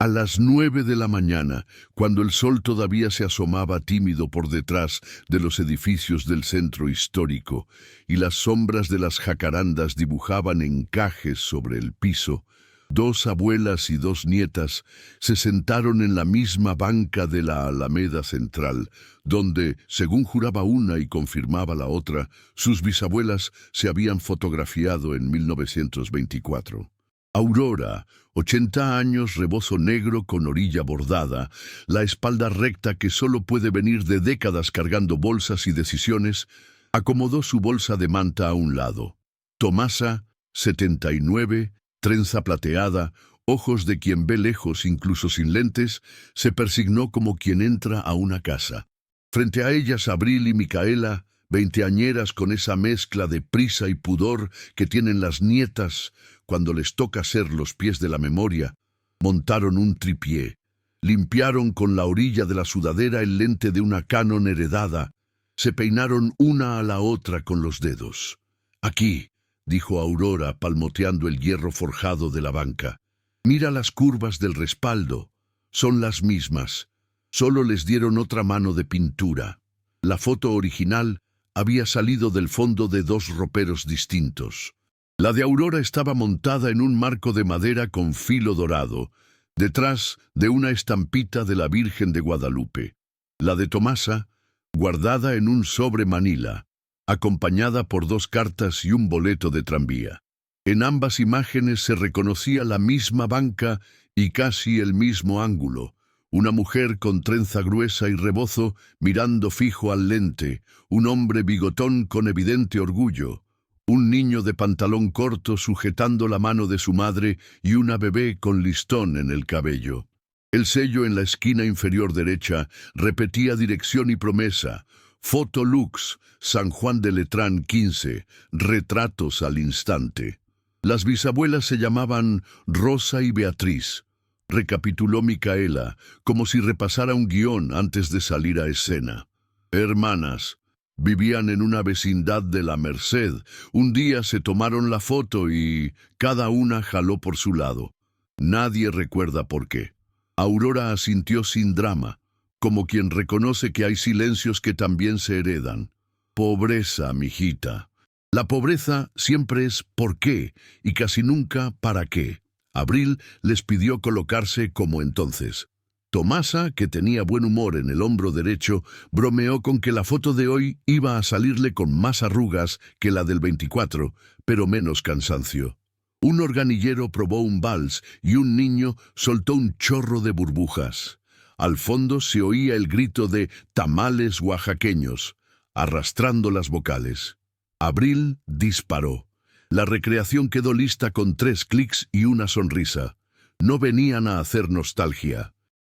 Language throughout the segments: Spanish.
A las 9 de la mañana, cuando el sol todavía se asomaba tímido por detrás de los edificios del centro histórico y las sombras de las jacarandas dibujaban encajes sobre el piso, dos abuelas y dos nietas se sentaron en la misma banca de la Alameda Central, donde, según juraba una y confirmaba la otra, sus bisabuelas se habían fotografiado en 1924. Aurora, 80 años, rebozo negro con orilla bordada, la espalda recta que solo puede venir de décadas cargando bolsas y decisiones, acomodó su bolsa de manta a un lado. Tomasa, 79, trenza plateada, ojos de quien ve lejos incluso sin lentes, se persignó como quien entra a una casa. Frente a ellas Abril y Micaela, veinteañeras con esa mezcla de prisa y pudor que tienen las nietas cuando les toca ser los pies de la memoria, montaron un tripié, limpiaron con la orilla de la sudadera el lente de una Canon heredada, se peinaron una a la otra con los dedos. «Aquí», dijo Aurora palmoteando el hierro forjado de la banca. «Mira las curvas del respaldo, son las mismas, solo les dieron otra mano de pintura. La foto original había salido del fondo de dos roperos distintos. La de Aurora estaba montada en un marco de madera con filo dorado, detrás de una estampita de la Virgen de Guadalupe. La de Tomasa, guardada en un sobre manila, acompañada por dos cartas y un boleto de tranvía. En ambas imágenes se reconocía la misma banca y casi el mismo ángulo. Una mujer con trenza gruesa y rebozo mirando fijo al lente, un hombre bigotón con evidente orgullo, un niño de pantalón corto sujetando la mano de su madre y una bebé con listón en el cabello. El sello en la esquina inferior derecha repetía dirección y promesa: Foto Lux, San Juan de Letrán 15, retratos al instante. Las bisabuelas se llamaban Rosa y Beatriz, recapituló Micaela, como si repasara un guión antes de salir a escena. Hermanas, vivían en una vecindad de la Merced. Un día se tomaron la foto y cada una jaló por su lado. Nadie recuerda por qué. Aurora asintió sin drama, como quien reconoce que hay silencios que también se heredan. Pobreza, mijita. La pobreza siempre es ¿por qué? Y casi nunca ¿para qué? Abril les pidió colocarse como entonces. Tomasa, que tenía buen humor en el hombro derecho, bromeó con que la foto de hoy iba a salirle con más arrugas que la del 24, pero menos cansancio. Un organillero probó un vals y un niño soltó un chorro de burbujas. Al fondo se oía el grito de tamales oaxaqueños, arrastrando las vocales. Abril disparó. La recreación quedó lista con 3 clics y una sonrisa. No venían a hacer nostalgia.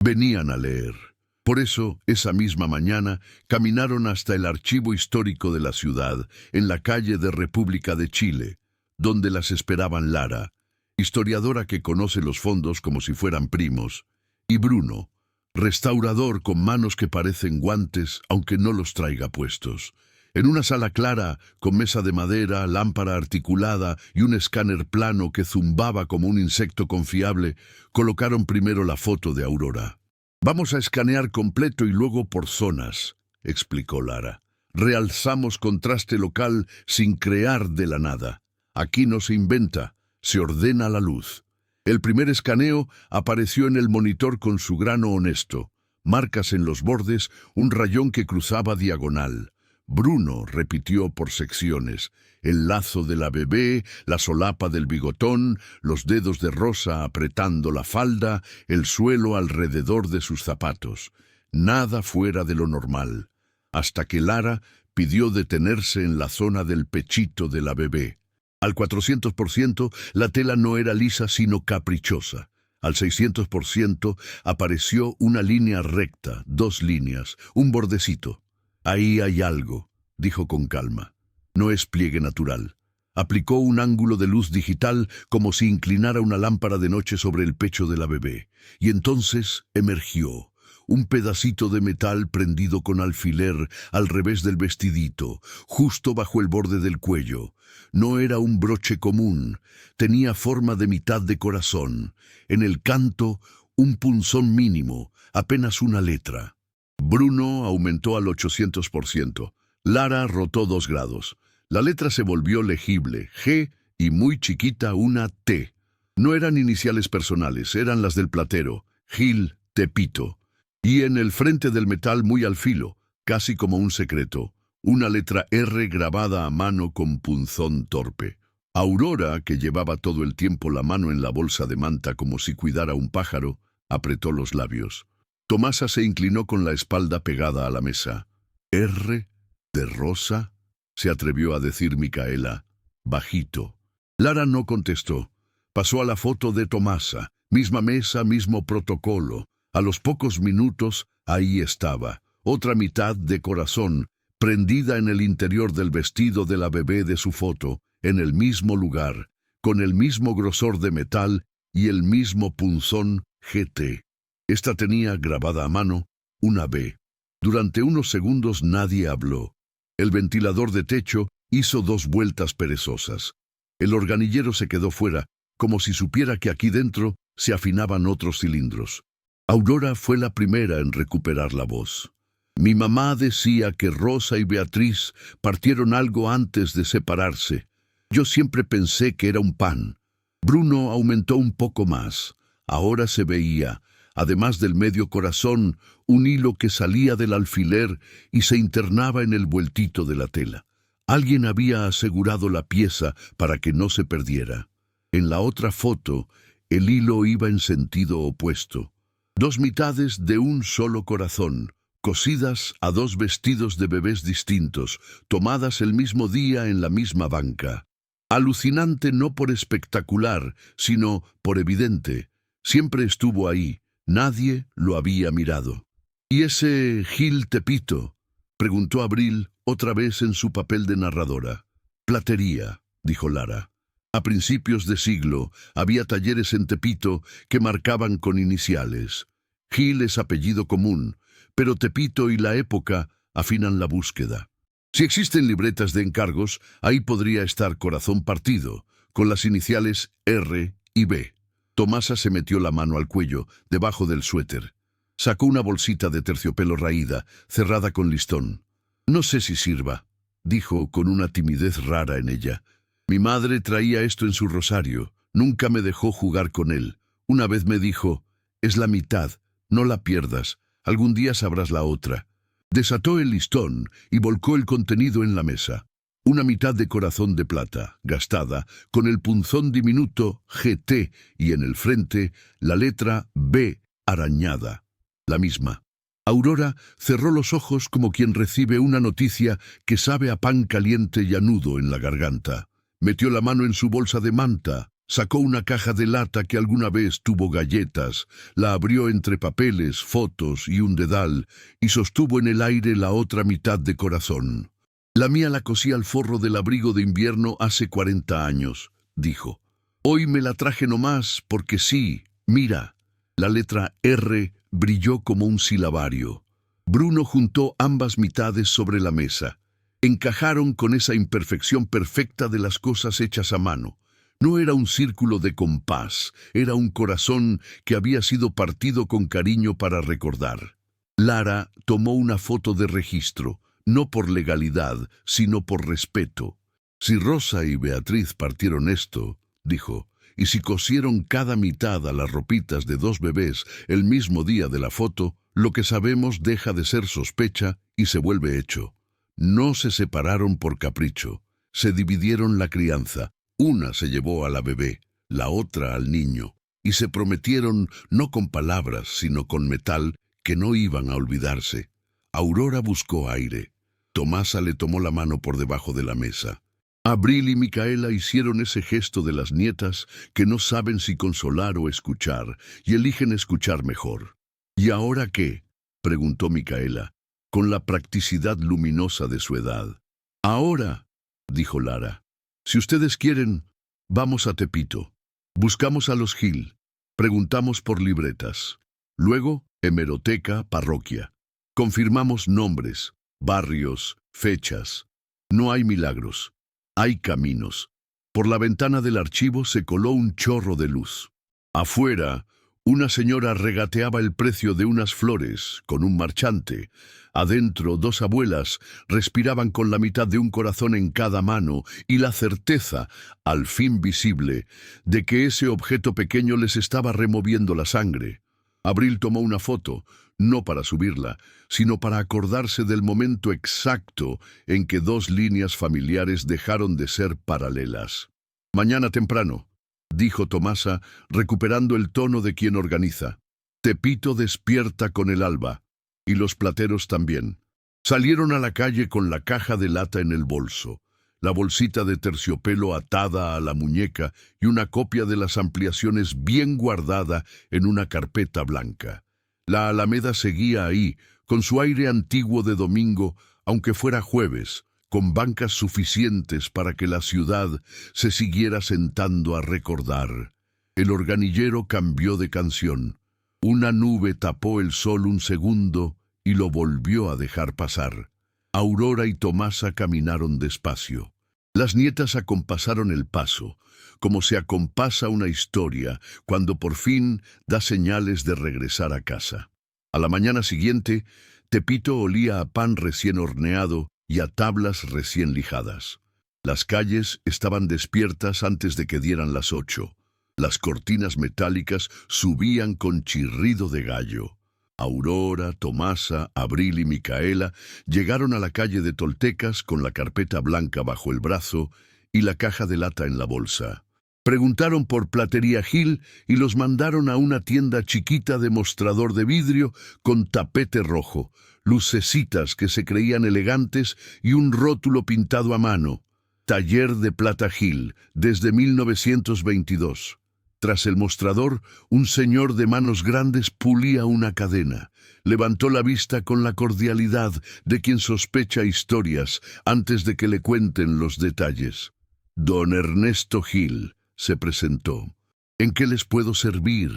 Venían a leer. Por eso, esa misma mañana, caminaron hasta el archivo histórico de la ciudad, en la calle de República de Chile, donde las esperaban Lara, historiadora que conoce los fondos como si fueran primos, y Bruno, restaurador con manos que parecen guantes, aunque no los traiga puestos. En una sala clara, con mesa de madera, lámpara articulada y un escáner plano que zumbaba como un insecto confiable, colocaron primero la foto de Aurora. «Vamos a escanear completo y luego por zonas», explicó Lara. «Realzamos contraste local sin crear de la nada. Aquí no se inventa, se ordena la luz». El primer escaneo apareció en el monitor con su grano honesto, marcas en los bordes, un rayón que cruzaba diagonal. Bruno repitió por secciones: el lazo de la bebé, la solapa del bigotón, los dedos de Rosa apretando la falda, el suelo alrededor de sus zapatos. Nada fuera de lo normal, hasta que Lara pidió detenerse en la zona del pechito de la bebé. Al 400% la tela no era lisa sino caprichosa. Al 600% apareció una línea recta, 2 líneas, un bordecito. «Ahí hay algo», dijo con calma. «No es pliegue natural». Aplicó un ángulo de luz digital como si inclinara una lámpara de noche sobre el pecho de la bebé. Y entonces emergió un pedacito de metal prendido con alfiler al revés del vestidito, justo bajo el borde del cuello. No era un broche común, tenía forma de mitad de corazón. En el canto, Un punzón mínimo, apenas una letra. Bruno aumentó al 800%. Lara rotó 2 grados. La letra se volvió legible, G, y muy chiquita una T. No eran iniciales personales, eran las del platero, Gil Tepito. Y en el frente del metal muy al filo, casi como un secreto, una letra R grabada a mano con punzón torpe. Aurora, que llevaba todo el tiempo la mano en la bolsa de manta como si cuidara un pájaro, apretó los labios. Tomasa se inclinó con la espalda pegada a la mesa. «¿R de Rosa?», se atrevió a decir Micaela, bajito. Lara no contestó. Pasó a la foto de Tomasa. Misma mesa, mismo protocolo. A los pocos minutos, ahí estaba, otra mitad de corazón, prendida en el interior del vestido de la bebé de su foto, en el mismo lugar, con el mismo grosor de metal y el mismo punzón GT. Esta tenía, grabada a mano, una B. Durante unos segundos nadie habló. El ventilador de techo hizo 2 vueltas perezosas. El organillero se quedó fuera, como si supiera que aquí dentro se afinaban otros cilindros. Aurora fue la primera en recuperar la voz. Mi mamá decía que Rosa y Beatriz partieron algo antes de separarse. Yo siempre pensé que era un pan. Bruno aumentó un poco más. Ahora se veía, además del medio corazón, un hilo que salía del alfiler y se internaba en el vueltito de la tela. Alguien había asegurado la pieza para que no se perdiera. En la otra foto, el hilo iba en sentido opuesto. 2 mitades de un solo corazón, cosidas a 2 vestidos de bebés distintos, tomadas el mismo día en la misma banca. Alucinante no por espectacular, sino por evidente. Siempre estuvo ahí, nadie lo había mirado. ¿Y ese Gil Tepito?, preguntó Abril, otra vez en su papel de narradora. Platería, dijo Lara. A principios de siglo había talleres en Tepito que marcaban con iniciales. Gil es apellido común, pero Tepito y la época afinan la búsqueda. Si existen libretas de encargos, ahí podría estar Corazón Partido, con las iniciales R y B. Tomasa se metió la mano al cuello, debajo del suéter. Sacó una bolsita de terciopelo raída, cerrada con listón. «No sé si sirva», dijo con una timidez rara en ella. «Mi madre traía esto en su rosario. Nunca me dejó jugar con él. Una vez me dijo, es la mitad, no la pierdas. Algún día sabrás la otra». Desató el listón y volcó el contenido en la mesa. Una mitad de corazón de plata, gastada, con el punzón diminuto GT y en el frente la letra B arañada. La misma. Aurora cerró los ojos como quien recibe una noticia que sabe a pan caliente y a nudo en la garganta. Metió la mano en su bolsa de manta, sacó una caja de lata que alguna vez tuvo galletas, la abrió entre papeles, fotos y un dedal, y sostuvo en el aire la otra mitad de corazón. «La mía la cosí al forro del abrigo de invierno hace 40 años», dijo. «Hoy me la traje nomás porque sí, mira». La letra R brilló como un silabario. Bruno juntó ambas mitades sobre la mesa. Encajaron con esa imperfección perfecta de las cosas hechas a mano. No era un círculo de compás, era un corazón que había sido partido con cariño para recordar. Lara tomó una foto de registro, no por legalidad, sino por respeto. «Si Rosa y Beatriz partieron esto», dijo, «y si cosieron cada mitad a las ropitas de 2 bebés el mismo día de la foto, lo que sabemos deja de ser sospecha y se vuelve hecho. No se separaron por capricho, se dividieron la crianza. Una se llevó a la bebé, la otra al niño, y se prometieron no con palabras, sino con metal, que no iban a olvidarse». Aurora buscó aire. Tomasa le tomó la mano por debajo de la mesa. Abril y Micaela hicieron ese gesto de las nietas que no saben si consolar o escuchar, y eligen escuchar mejor. «¿Y ahora qué?», preguntó Micaela, con la practicidad luminosa de su edad. «Ahora», dijo Lara, «si ustedes quieren, vamos a Tepito. Buscamos a los Gil. Preguntamos por libretas. Luego, hemeroteca, parroquia. Confirmamos nombres, barrios, fechas. No hay milagros. Hay caminos». Por la ventana del archivo se coló un chorro de luz. Afuera, Una señora regateaba el precio de unas flores con un marchante. Adentro, dos abuelas respiraban con la mitad de un corazón en cada mano y la certeza, al fin visible, de que ese objeto pequeño les estaba removiendo la sangre. Abril tomó una foto, no para subirla, sino para acordarse del momento exacto en que dos líneas familiares dejaron de ser paralelas. «Mañana temprano», dijo Tomasa, recuperando el tono de quien organiza. «Tepito despierta con el alba, y los plateros también». Salieron a la calle con la caja de lata en el bolso, la bolsita de terciopelo atada a la muñeca y una copia de las ampliaciones bien guardada en una carpeta blanca. La Alameda seguía ahí, con su aire antiguo de domingo, aunque fuera jueves, con bancas suficientes para que la ciudad se siguiera sentando a recordar. El organillero cambió de canción. Una nube tapó el sol un segundo y lo volvió a dejar pasar. Aurora y Tomasa caminaron despacio. Las nietas acompasaron el paso, como se acompasa una historia cuando por fin da señales de regresar a casa. A la mañana siguiente, Tepito olía a pan recién horneado y a tablas recién lijadas. Las calles estaban despiertas antes de que dieran las 8. Las cortinas metálicas subían con chirrido de gallo. Aurora, Tomasa, Abril y Micaela llegaron a la calle de Toltecas con la carpeta blanca bajo el brazo y la caja de lata en la bolsa. Preguntaron por Platería Gil y los mandaron a una tienda chiquita de mostrador de vidrio con tapete rojo, lucecitas que se creían elegantes y un rótulo pintado a mano. Taller de Plata Gil, desde 1922. Tras el mostrador, un señor de manos grandes pulía una cadena. Levantó la vista con la cordialidad de quien sospecha historias antes de que le cuenten los detalles. «Don Ernesto Gil», se presentó. «¿En qué les puedo servir?»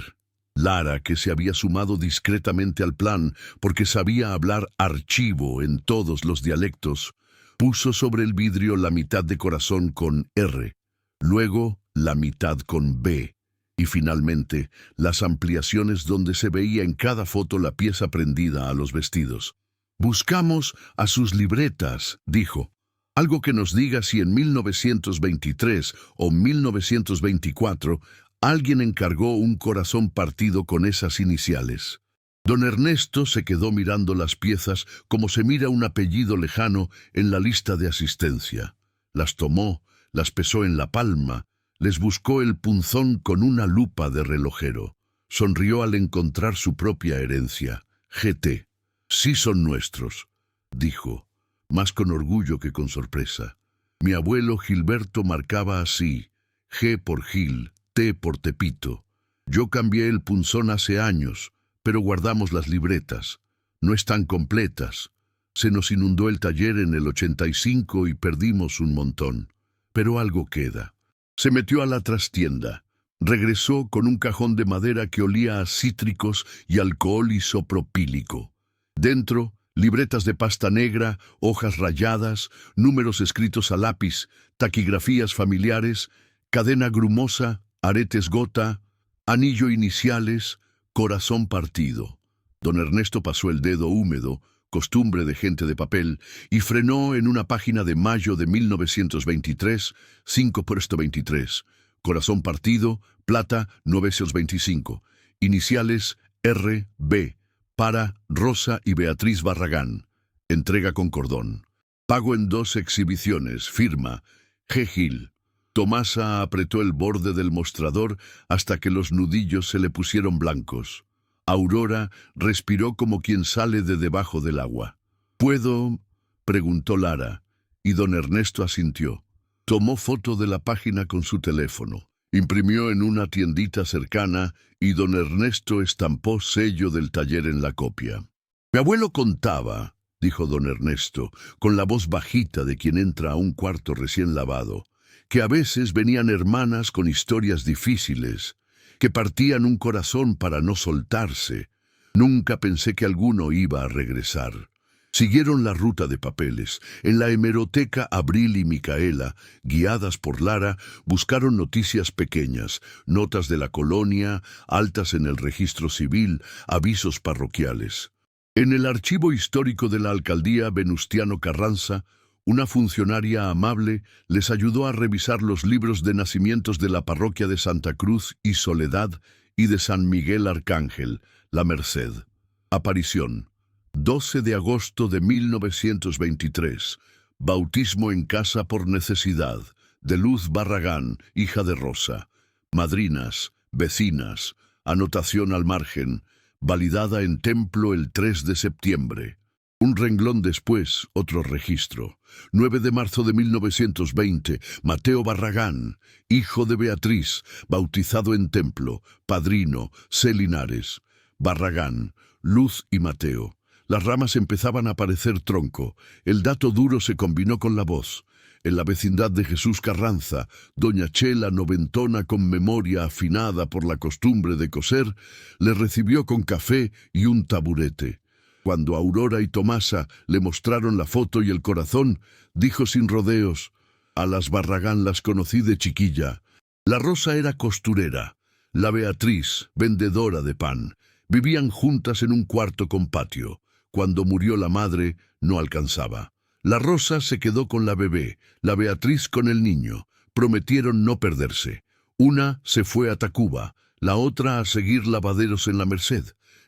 Lara, que se había sumado discretamente al plan porque sabía hablar archivo en todos los dialectos, puso sobre el vidrio la mitad de corazón con R, luego la mitad con B, y finalmente las ampliaciones donde se veía en cada foto la pieza prendida a los vestidos. «Buscamos a sus libretas», dijo. «Algo que nos diga si en 1923 o 1924 alguien encargó un corazón partido con esas iniciales». Don Ernesto se quedó mirando las piezas como se mira un apellido lejano en la lista de asistencia. Las tomó, las pesó en la palma, les buscó el punzón con una lupa de relojero. Sonrió al encontrar su propia herencia. «GT. Sí son nuestros», dijo, más con orgullo que con sorpresa. «Mi abuelo Gilberto marcaba así, G por Gil, T por Tepito. Yo cambié el punzón hace años, pero guardamos las libretas. No están completas. Se nos inundó el taller en el 85 y perdimos un montón. Pero algo queda». Se metió a la trastienda. Regresó con un cajón de madera que olía a cítricos y alcohol isopropílico. Dentro, libretas de pasta negra, hojas rayadas, números escritos a lápiz, taquigrafías familiares, cadena grumosa, aretes gota, anillo iniciales, corazón partido. Don Ernesto pasó el dedo húmedo, costumbre de gente de papel, y frenó en una página de mayo de 1923, 5/23. Corazón partido, plata 925. Iniciales R.B. para Rosa y Beatriz Barragán. Entrega con cordón. Pago en 2 exhibiciones. Firma G. Gil. Tomasa apretó el borde del mostrador hasta que los nudillos se le pusieron blancos. Aurora respiró como quien sale de debajo del agua. «¿Puedo?», preguntó Lara, y don Ernesto asintió. Tomó foto de la página con su teléfono, imprimió en una tiendita cercana y don Ernesto estampó sello del taller en la copia. «Mi abuelo contaba», dijo don Ernesto, con la voz bajita de quien entra a un cuarto recién lavado, «que a veces venían hermanas con historias difíciles, que partían un corazón para no soltarse. Nunca pensé que alguno iba a regresar. Siguieron la ruta de papeles. En la hemeroteca, Abril y Micaela, guiadas por Lara, buscaron noticias pequeñas, notas de la colonia, altas en el registro civil, avisos parroquiales. En el archivo histórico de la alcaldía Venustiano Carranza, una funcionaria amable les ayudó a revisar los libros de nacimientos de la parroquia de Santa Cruz y Soledad y de San Miguel Arcángel, La Merced. Aparición: 12 de agosto de 1923. Bautismo en casa por necesidad, de Luz Barragán, hija de Rosa. Madrinas, vecinas, anotación al margen, validada en templo el 3 de septiembre. Un renglón después, otro registro. 9 de marzo de 1920, Mateo Barragán, hijo de Beatriz, bautizado en templo, padrino, C. Linares. Barragán, Luz y Mateo. Las ramas empezaban a parecer tronco. El dato duro se combinó con la voz. En la vecindad de Jesús Carranza, doña Chela, noventona con memoria afinada por la costumbre de coser, le recibió con café y un taburete. Cuando Aurora y Tomasa le mostraron la foto y el corazón, dijo sin rodeos: a las Barragán las conocí de chiquilla. La Rosa era costurera, la Beatriz, vendedora de pan. Vivían juntas en un cuarto con patio. Cuando murió la madre, no alcanzaba. La Rosa se quedó con la bebé, la Beatriz con el niño. Prometieron no perderse. Una se fue a Tacuba, la otra a seguir lavaderos en la Merced.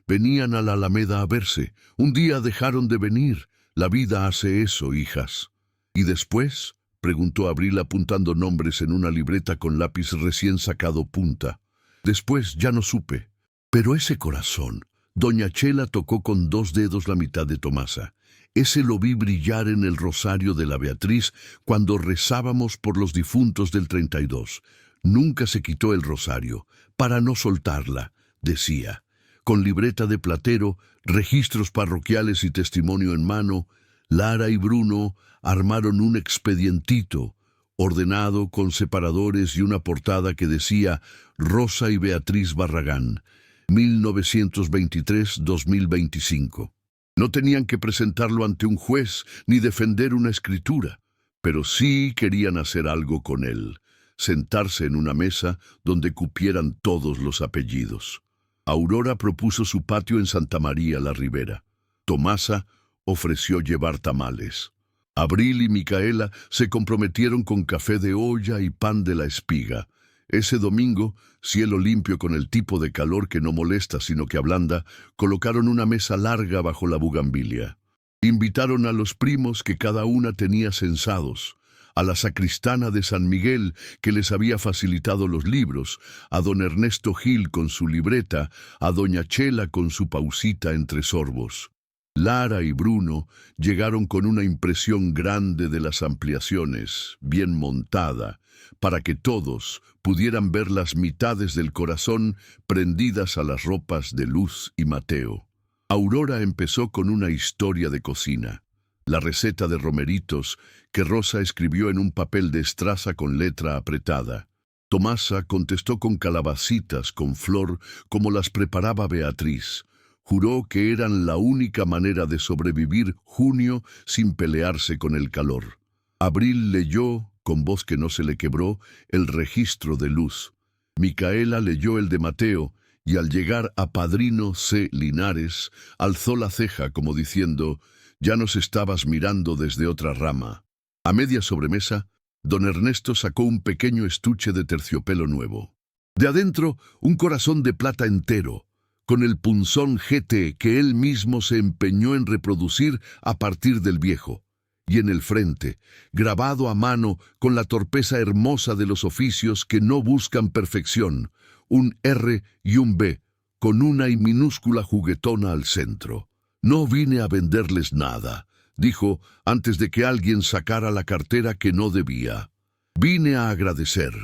Venían a la Alameda a verse. Un día dejaron de venir. La vida hace eso, hijas. ¿Y después?, preguntó Abril apuntando nombres en una libreta con lápiz recién sacado punta. Después ya no supe. Pero ese corazón. Doña Chela tocó con 2 dedos la mitad de Tomasa. Ese lo vi brillar en el rosario de la Beatriz cuando rezábamos por los difuntos del 32. Nunca se quitó el rosario, para no soltarla, decía. Con libreta de platero, registros parroquiales y testimonio en mano, Lara y Bruno armaron un expedientito, ordenado con separadores y una portada que decía Rosa y Beatriz Barragán, 1923-2025. No tenían que presentarlo ante un juez ni defender una escritura, pero sí querían hacer algo con él, sentarse en una mesa donde cupieran todos los apellidos. Aurora propuso su patio en Santa María la Ribera. Tomasa ofreció llevar tamales. Abril y Micaela se comprometieron con café de olla y pan de la espiga. Ese domingo, cielo limpio con el tipo de calor que no molesta sino que ablanda, colocaron una mesa larga bajo la bugambilia. Invitaron a los primos que cada una tenía censados, a la sacristana de San Miguel que les había facilitado los libros, a don Ernesto Gil con su libreta, a doña Chela con su pausita entre sorbos. Lara y Bruno llegaron con una impresión grande de las ampliaciones, bien montada, para que todos pudieran ver las mitades del corazón prendidas a las ropas de Luz y Mateo. Aurora empezó con una historia de cocina, la receta de romeritos que Rosa escribió en un papel de estraza con letra apretada. Tomasa contestó con calabacitas con flor como las preparaba Beatriz. Juró que eran la única manera de sobrevivir junio sin pelearse con el calor. Abril leyó, con voz que no se le quebró, el registro de Luz. Micaela leyó el de Mateo, y al llegar a Padrino C. Linares, alzó la ceja como diciendo, «Ya nos estabas mirando desde otra rama». A media sobremesa, don Ernesto sacó un pequeño estuche de terciopelo nuevo. De adentro, un corazón de plata entero, con el punzón GT que él mismo se empeñó en reproducir a partir del viejo. Y en el frente, grabado a mano con la torpeza hermosa de los oficios que no buscan perfección, un R y un B, con una y minúscula juguetona al centro. «No vine a venderles nada», dijo antes de que alguien sacara la cartera que no debía. «Vine a agradecer,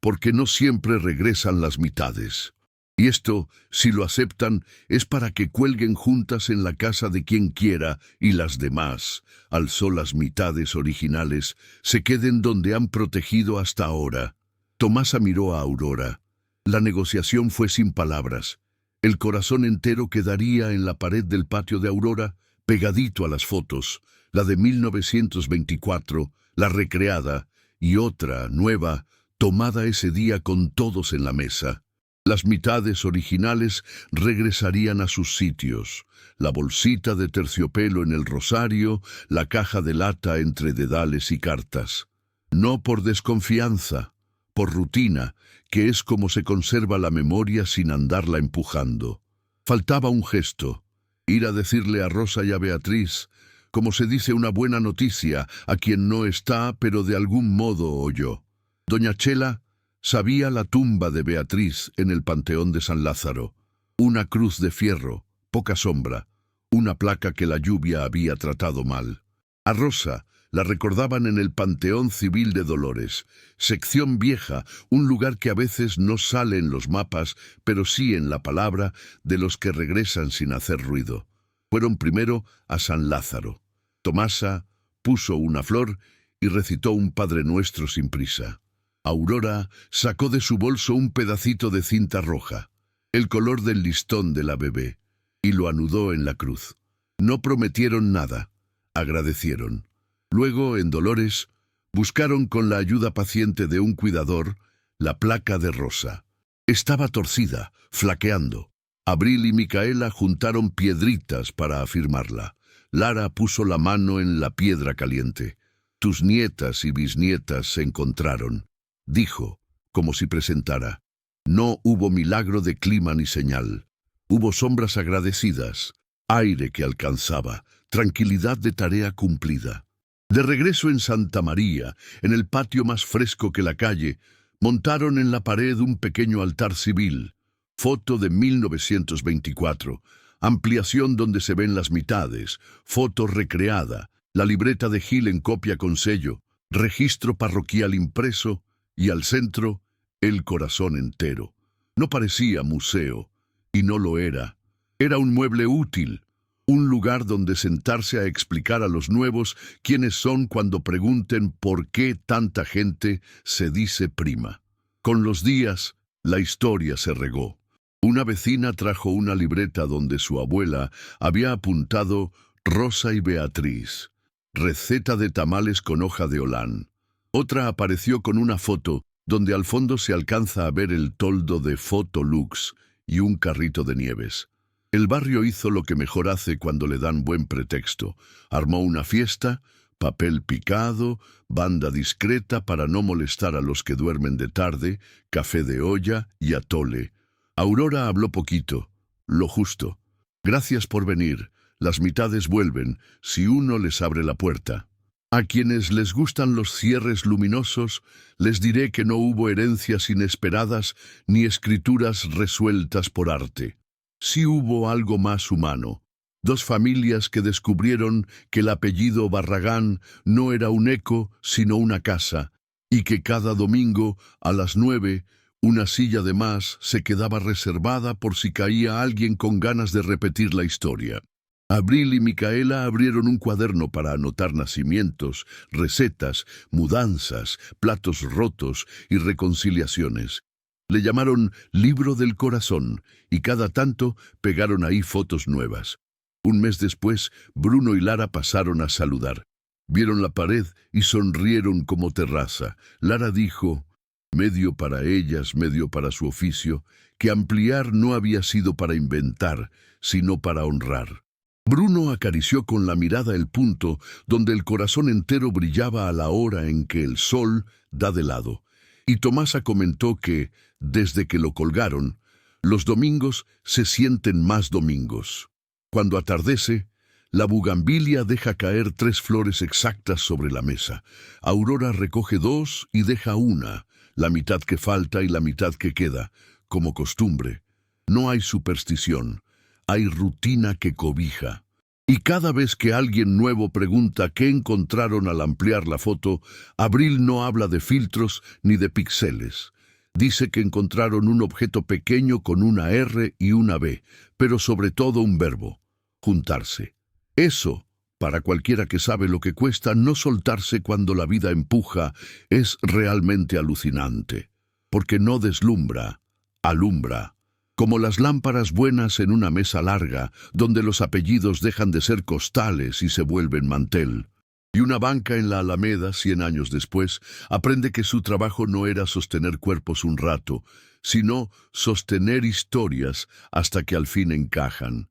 porque no siempre regresan las mitades. Y esto, si lo aceptan, es para que cuelguen juntas en la casa de quien quiera y las demás, alzó las mitades originales, se queden donde han protegido hasta ahora». Tomasa miró a Aurora. La negociación fue sin palabras. El corazón entero quedaría en la pared del patio de Aurora, Pegadito a las fotos, la de 1924, la recreada, y otra, nueva, tomada ese día con todos en la mesa. Las mitades originales regresarían a sus sitios. La bolsita de terciopelo en el rosario, la caja de lata entre dedales y cartas. No por desconfianza, por rutina, que es como se conserva la memoria sin andarla empujando. Faltaba un gesto, ir a decirle a Rosa y a Beatriz, como se dice una buena noticia a quien no está, pero de algún modo oyó. Doña Chela sabía la tumba de Beatriz en el Panteón de San Lázaro. Una cruz de fierro, poca sombra, una placa que la lluvia había tratado mal. A Rosa la recordaban en el Panteón Civil de Dolores, sección vieja, un lugar que a veces no sale en los mapas, pero sí en la palabra de los que regresan sin hacer ruido. Fueron primero a San Lázaro. Tomasa puso una flor y recitó un Padre Nuestro sin prisa. Aurora sacó de su bolso un pedacito de cinta roja, el color del listón de la bebé, y lo anudó en la cruz. No prometieron nada, agradecieron. Luego, en Dolores, buscaron con la ayuda paciente de un cuidador la placa de Rosa. Estaba torcida, flaqueando. Abril y Micaela juntaron piedritas para afirmarla. Lara puso la mano en la piedra caliente. Tus nietas y bisnietas se encontraron. Dijo, como si presentara. No hubo milagro de clima ni señal. Hubo sombras agradecidas, aire que alcanzaba, tranquilidad de tarea cumplida. De regreso en Santa María, en el patio más fresco que la calle, montaron en la pared un pequeño altar civil, foto de 1924, ampliación donde se ven las mitades, foto recreada, la libreta de Gil en copia con sello, registro parroquial impreso, y al centro, el corazón entero. No parecía museo, y no lo era. Era un mueble útil, un lugar donde sentarse a explicar a los nuevos quiénes son cuando pregunten por qué tanta gente se dice prima. Con los días, la historia se regó. Una vecina trajo una libreta donde su abuela había apuntado Rosa y Beatriz, receta de tamales con hoja de olán. Otra apareció con una foto donde al fondo se alcanza a ver el toldo de Fotolux y un carrito de nieves. El barrio hizo lo que mejor hace cuando le dan buen pretexto. Armó una fiesta, papel picado, banda discreta para no molestar a los que duermen de tarde, café de olla y atole. Aurora habló poquito, lo justo. Gracias por venir, las mitades vuelven, si uno les abre la puerta. A quienes les gustan los cierres luminosos, les diré que no hubo herencias inesperadas ni escrituras resueltas por arte. Sí hubo algo más humano. Dos familias que descubrieron que el apellido Barragán no era un eco, sino una casa, y que cada domingo, a las 9, una silla de más se quedaba reservada por si caía alguien con ganas de repetir la historia. Abril y Micaela abrieron un cuaderno para anotar nacimientos, recetas, mudanzas, platos rotos y reconciliaciones. Le llamaron Libro del Corazón y cada tanto pegaron ahí fotos nuevas. Un mes después, Bruno y Lara pasaron a saludar. Vieron la pared y sonrieron como terraza. Lara dijo, medio para ellas, medio para su oficio, que ampliar no había sido para inventar, sino para honrar. Bruno acarició con la mirada el punto donde el corazón entero brillaba a la hora en que el sol da de lado. Y Tomasa comentó que, desde que lo colgaron, los domingos se sienten más domingos. Cuando atardece, la bugambilia deja caer 3 flores exactas sobre la mesa. Aurora recoge 2 y deja una, la mitad que falta y la mitad que queda, como costumbre. No hay superstición, hay rutina que cobija. Y cada vez que alguien nuevo pregunta qué encontraron al ampliar la foto, Abril no habla de filtros ni de píxeles. Dice que encontraron un objeto pequeño con una R y una B, pero sobre todo un verbo, juntarse. Eso, para cualquiera que sabe lo que cuesta no soltarse cuando la vida empuja, es realmente alucinante, porque no deslumbra, alumbra. como las lámparas buenas en una mesa larga, donde los apellidos dejan de ser costales y se vuelven mantel. Y una banca en la Alameda, 100 años después, aprende que su trabajo no era sostener cuerpos un rato, sino sostener historias hasta que al fin encajan.